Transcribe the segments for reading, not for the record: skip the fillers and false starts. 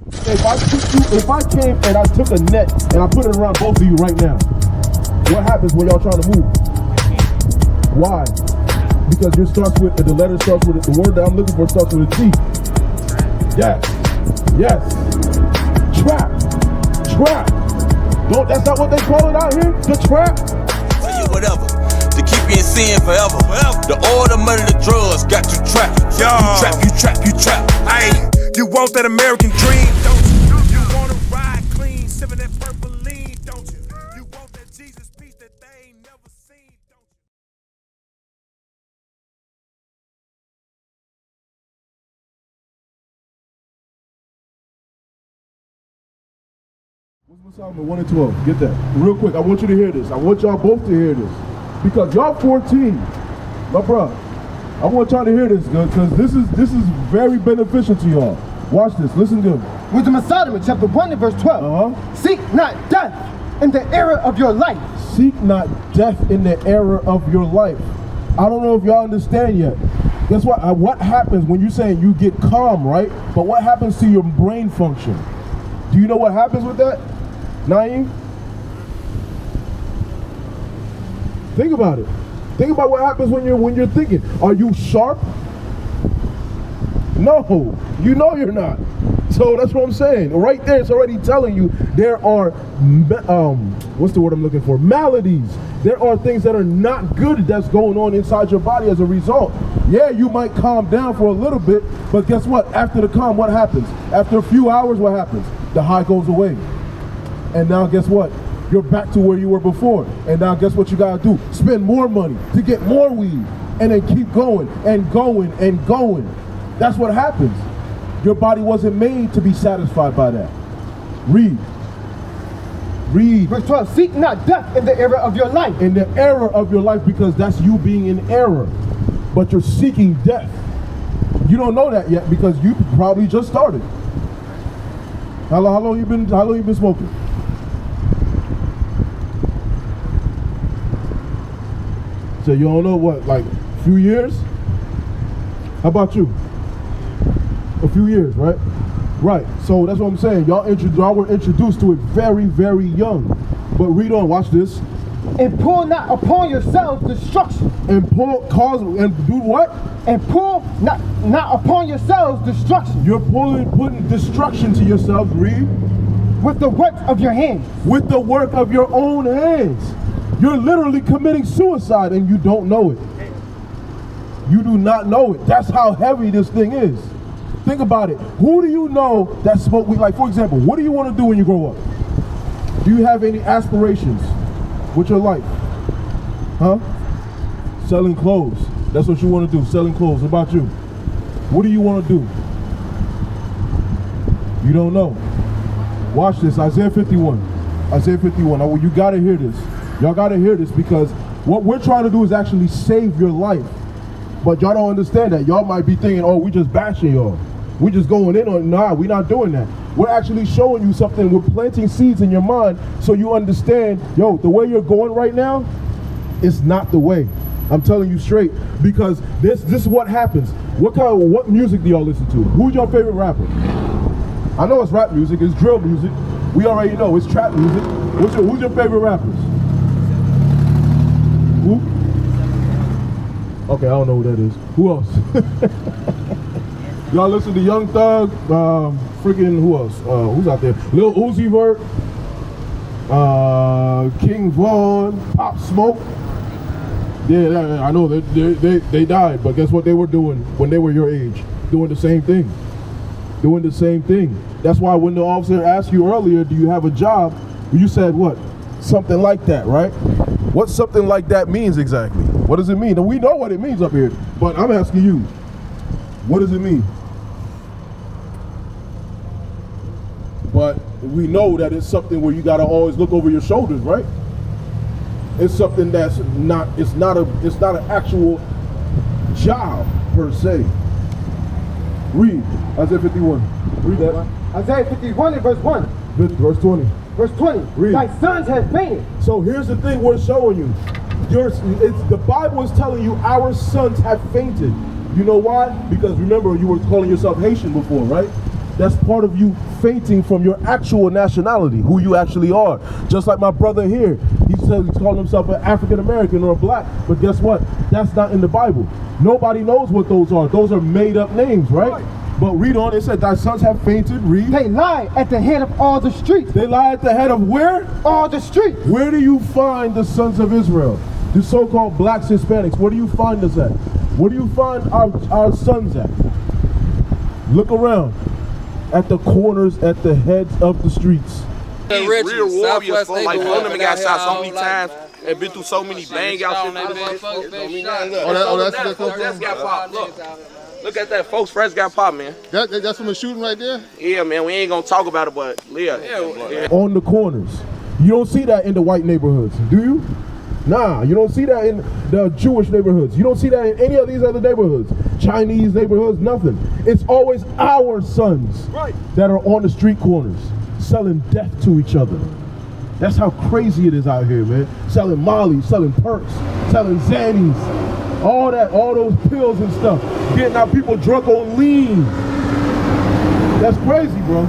If I came and I took a net and I put it around both of you right now, what happens when y'all trying to move? Why? Because it starts with, the letter starts with, the word that I'm looking for starts with a T. Yes. Yes. Trap. Trap. Don't, that's not what they call it out here? The trap? Tell you whatever. To keep you in sin forever. The oil, the money, the drugs got you trapped. You trap. Hey, you want that American dream, don't you? You wanna ride clean, sipping that purple lean, don't you? You want that Jesus peace that they ain't never seen, don't you? What's Solomon 1 and 12? Get that. Real quick, I want you to hear this. I want y'all both to hear this. Because y'all 14, my bro, I want y'all to hear this, because this is very beneficial to y'all. Watch this, listen good. Wisdom of Solomon, chapter 1 and verse 12. Seek not death in the era of your life. Seek not death in the era of your life. I don't know if y'all understand yet. Guess what? What happens when you're saying you get calm, right? But what happens to your brain function? Do you know what happens with that? Naeem? Think about it. Think about what happens when you're thinking. Are you sharp? No, you know you're not. So that's what I'm saying. Right there, it's already telling you there are, what's the word I'm looking for? Maladies. There are things that are not good that's going on inside your body as a result. Yeah, you might calm down for a little bit, but guess what? After the calm, what happens? After a few hours, what happens? The high goes away. And now guess what? You're back to where you were before. And now guess what you gotta do? Spend more money to get more weed. And then keep going and going and going. That's what happens. Your body wasn't made to be satisfied by that. Read. Read. Verse 12, seek not death in the era of your life. In the era of your life, because that's you being in error. But you're seeking death. You don't know that yet because you probably just started. How long you been smoking? So you don't know what, like a few years? How about you? A few years, right? Right. So that's what I'm saying. Y'all were introduced to it very, very young. But read on. Watch this. And pull not upon yourselves destruction. And do what? And pull not upon yourselves destruction. You're putting destruction to yourselves. Read. With the work of your hands. With the work of your own hands. You're literally committing suicide and you don't know it. You do not know it. That's how heavy this thing is. Think about it. Who do you know that smoke weed? Like, for example, what do you want to do when you grow up? Do you have any aspirations with your life? Huh? Selling clothes. That's what you want to do, selling clothes. What about you? What do you want to do? You don't know. Watch this, Isaiah 51. Isaiah 51. You got to hear this. Y'all got to hear this because what we're trying to do is actually save your life. But y'all don't understand that. Y'all might be thinking, oh, we just bashing y'all. We just going in on, nah, we're not doing that. We're actually showing you something. We're planting seeds in your mind so you understand, yo, the way you're going right now is not the way. I'm telling you straight, because this is what happens. What music do y'all listen to? Who's your favorite rapper? I know it's rap music, it's drill music. We already know it's trap music. Who's your favorite rappers? Who? Okay, I don't know who that is. Who else? Y'all listen to Young Thug, freaking who else? Who's out there? Lil Uzi Vert, King Von, Pop Smoke. Yeah, I know they died, but guess what they were doing when they were your age? Doing the same thing. Doing the same thing. That's why when the officer asked you earlier, do you have a job? You said what? Something like that, right? What something like that means exactly? What does it mean? And we know what it means up here, but I'm asking you, what does it mean? But we know that it's something where you gotta always look over your shoulders, right? It's something that's it's not an actual job per se. Read Isaiah 51. Read that. Isaiah 51 and verse 1. Verse 20. Verse 20. Read. Thy sons have fainted. So here's the thing we're showing you. The Bible is telling you our sons have fainted. You know why? Because remember, you were calling yourself Haitian before, right? That's part of you fainting from your actual nationality, who you actually are. Just like my brother here, he says he's calling himself an African American or a black, but guess what? That's not in the Bible. Nobody knows what those are. Those are made up names, right? But read on, it said, thy sons have fainted, read. They lie at the head of all the streets. They lie at the head of where? All the streets. Where do you find the sons of Israel? The so-called blacks, Hispanics, where do you find us at? Where do you find our sons at? Look around. At the corners, at the heads of the streets. These real warriors, like Vernon got shot so many times and been through so many bang outs in that bitch. That's got popped. Look at that, folks. Fresh got popped, man. That's from the shooting right there? Yeah, man. We ain't gonna talk about it, but yeah. On the corners. You don't see that in the white neighborhoods, do you? Nah, you don't see that in the Jewish neighborhoods. You don't see that in any of these other neighborhoods. Chinese neighborhoods, nothing. It's always our sons that are on the street corners selling death to each other. That's how crazy it is out here, man. Selling Molly, selling perks, selling Xannies, all that, all those pills and stuff. Getting our people drunk on lean. That's crazy, bro.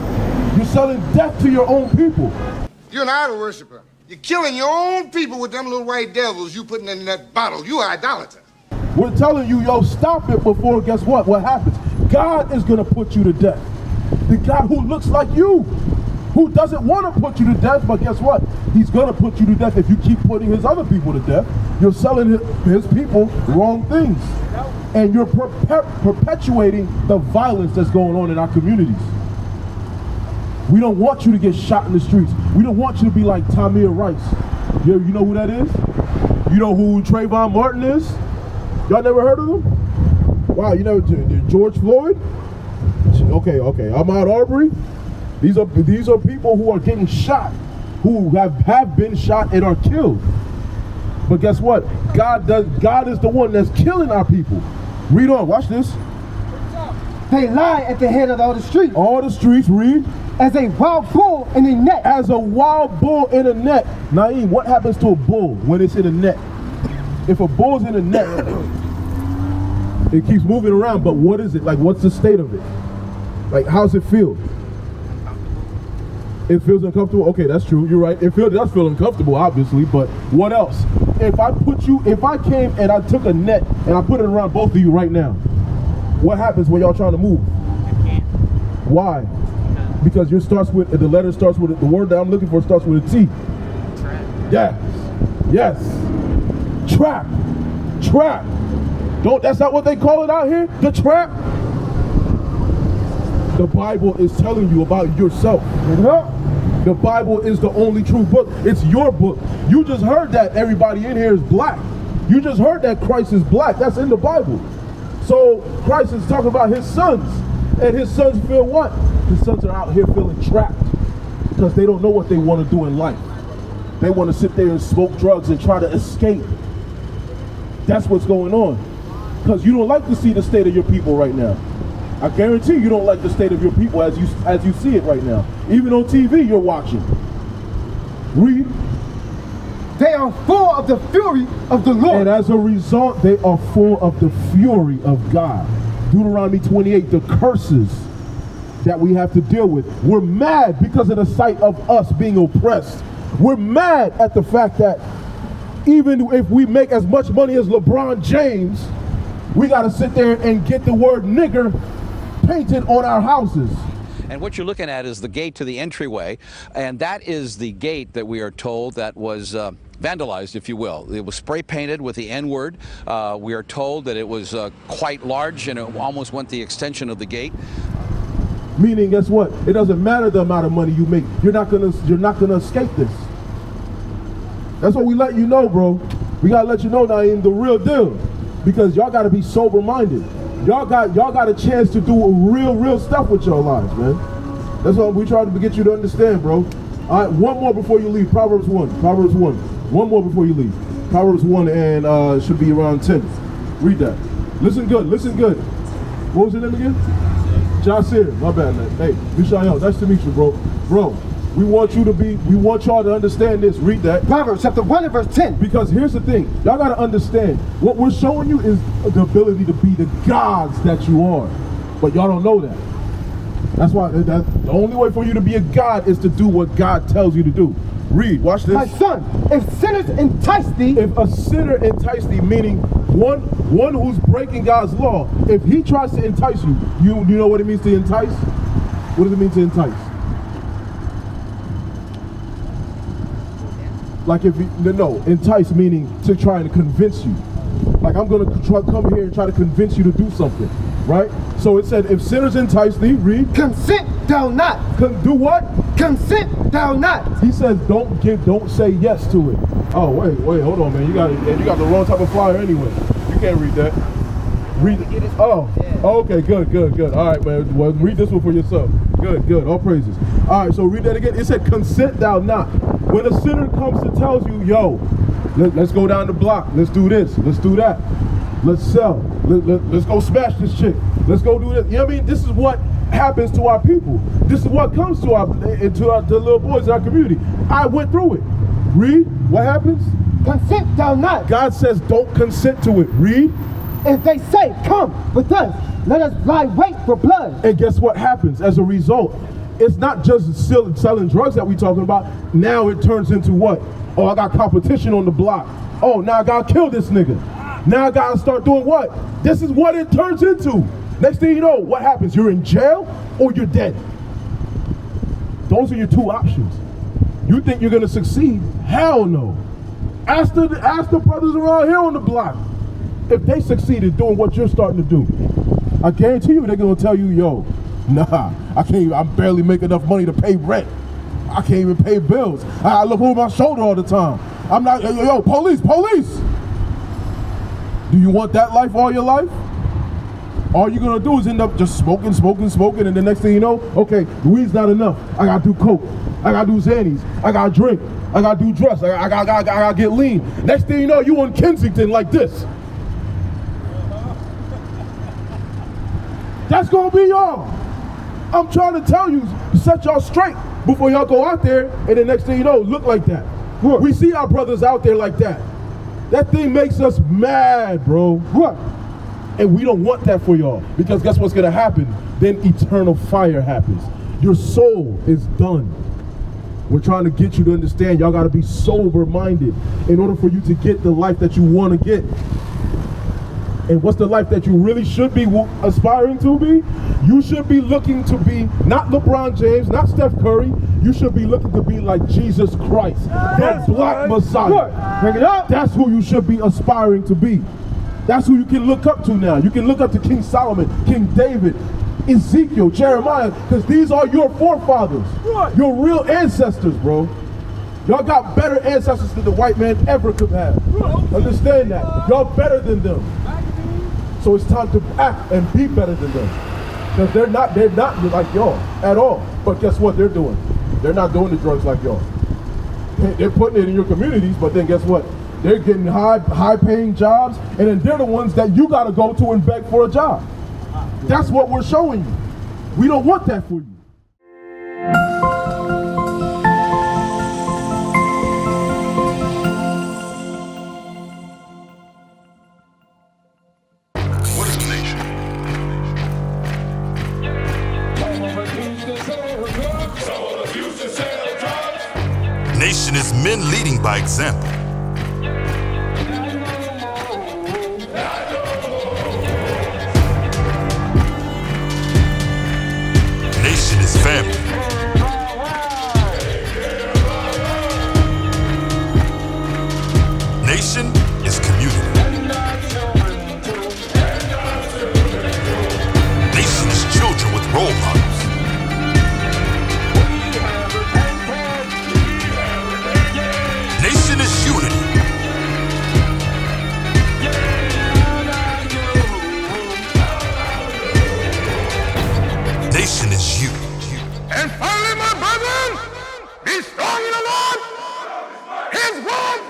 You're selling death to your own people. You're an idol worshiper. You're killing your own people with them little white devils you putting in that bottle. You are idolater. We're telling you, yo, stop it before, guess what? What happens? God is going to put you to death. The God who looks like you, who doesn't want to put you to death, but guess what? He's going to put you to death if you keep putting his other people to death. You're selling his people wrong things. And you're perpetuating the violence that's going on in our communities. We don't want you to get shot in the streets. We don't want you to be like Tamir Rice. You know who that is? You know who Trayvon Martin is? Y'all never heard of him? Wow, you know George Floyd? Okay. Ahmaud Arbery? These are people who are getting shot, who have been shot and are killed. But guess what? God is the one that's killing our people. Read on, watch this. They lie at the head of all the streets. All the streets, read. As a wild bull in a net. As a wild bull in a net. Naeem, what happens to a bull when it's in a net? If a bull's in a net, it keeps moving around, but what is it? Like, what's the state of it? Like, how's it feel? It feels uncomfortable? Okay, that's true, you're right. It does feel uncomfortable, obviously, but what else? If I came and I took a net and I put it around both of you right now, what happens when y'all trying to move? Why? Because the letter starts with, the word that I'm looking for starts with a T. Trap. Yes. Trap. That's not what they call it out here? The trap? The Bible is telling you about yourself. The Bible is the only true book. It's your book. You just heard that everybody in here is black. You just heard that Christ is black. That's in the Bible. So Christ is talking about his sons. And his sons feel what? His sons are out here feeling trapped because they don't know what they want to do in life. They want to sit there and smoke drugs and try to escape. That's what's going on. Because you don't like to see the state of your people right now. I guarantee you don't like the state of your people as you see it right now. Even on TV you're watching. Read. They are full of the fury of the Lord. And as a result, they are full of the fury of God. Deuteronomy 28, the curses that we have to deal with. We're mad because of the sight of us being oppressed. We're mad at the fact that even if we make as much money as LeBron James, we got to sit there and get the word nigger painted on our houses. And what you're looking at is the gate to the entryway, and that is the gate that we are told that was vandalized, if you will. It was spray painted with the N-word. We are told that it was quite large and it almost went the extension of the gate. Meaning, guess what? It doesn't matter the amount of money you make. You're not gonna escape this. That's what we let you know, bro. We gotta let you know, Naeem, the real deal, because y'all gotta be sober-minded. Y'all got a chance to do real stuff with your lives, man. That's what we try to get you to understand, bro. All right, one more before you leave. Proverbs 1. One more before you leave. Proverbs 1 and should be around 10. Read that. Listen good. What was your name again? Jasir. My bad, man. Hey, Mishael, nice to meet you, bro. Bro, we want y'all to understand this. Read that. Proverbs chapter 1 and verse 10. Because here's the thing. Y'all got to understand. What we're showing you is the ability to be the gods that you are. But y'all don't know that. That's why the only way for you to be a God is to do what God tells you to do. Read, watch this. My son, if sinners entice thee. If a sinner entice thee, meaning one who's breaking God's law, if he tries to entice you, you know what it means to entice? What does it mean to entice? Like if you, no, entice meaning to try and convince you. Like I'm gonna come here and try to convince you to do something, right? So it said, if sinners entice thee, read. Consent thou not. Do what? Consent thou not. He says, don't say yes to it. Oh wait, hold on, man. You got the wrong type of flyer anyway. You can't read that. Read it. Oh, okay, good. All right, man. Well, read this one for yourself. Good. All praises. All right, so read that again. It said, consent thou not. When a sinner comes and tells you, yo, let's go down the block. Let's do this. Let's do that. Let's sell. Let's go smash this chick. Let's go do this. You know what I mean? This is what happens to our people. This is what comes to the little boys in our community. I went through it. Read. What happens? Consent thou not. God says don't consent to it. Read. If they say, come with us, let us lie wait for blood. And guess what happens as a result? It's not just selling drugs that we're talking about. Now it turns into what? Oh, I got competition on the block. Oh, now I gotta kill this nigga. Now I gotta start doing what? This is what it turns into. Next thing you know, what happens? You're in jail or you're dead. Those are your two options. You think you're gonna succeed? Hell no. Ask the brothers around here on the block if they succeeded doing what you're starting to do. I guarantee you they're gonna tell you, yo, nah, I barely make enough money to pay rent. I can't even pay bills. I look over my shoulder all the time. I'm not, yo, police. Do you want that life all your life? All you're gonna do is end up just smoking, and the next thing you know, okay, the weed's not enough. I gotta do coke. I gotta do Xannies. I gotta drink. I gotta do drugs. I gotta get lean. Next thing you know, you in Kensington like this. That's gonna be y'all. I'm trying to tell you, set y'all straight before y'all go out there, and the next thing you know, look like that. What? We see our brothers out there like that. That thing makes us mad, bro. What? And we don't want that for y'all, because guess what's gonna happen? Then eternal fire happens. Your soul is done. We're trying to get you to understand y'all gotta be sober-minded in order for you to get the life that you wanna get. And what's the life that you really should be aspiring to be? You should be looking to be not LeBron James, not Steph Curry. You should be looking to be like Jesus Christ, that black Messiah. Bring it up. That's who you should be aspiring to be. That's who you can look up to now. You can look up to King Solomon, King David, Ezekiel, Jeremiah, because these are your forefathers, your real ancestors, bro. Y'all got better ancestors than the white man ever could have. Understand that. Y'all better than them. So it's time to act and be better than them. Because they're not like y'all at all. But guess what they're doing? They're not doing the drugs like y'all. They're putting it in your communities, but then guess what? They're getting high paying jobs, and then they're the ones that you gotta go to and beg for a job. That's what we're showing you. We don't want that for you. Nation is men leading by example. Nation is family. Nation is community. Nation is children with role models. Nation is unity. Nation is you. And finally, my brethren, be strong in the Lord. His word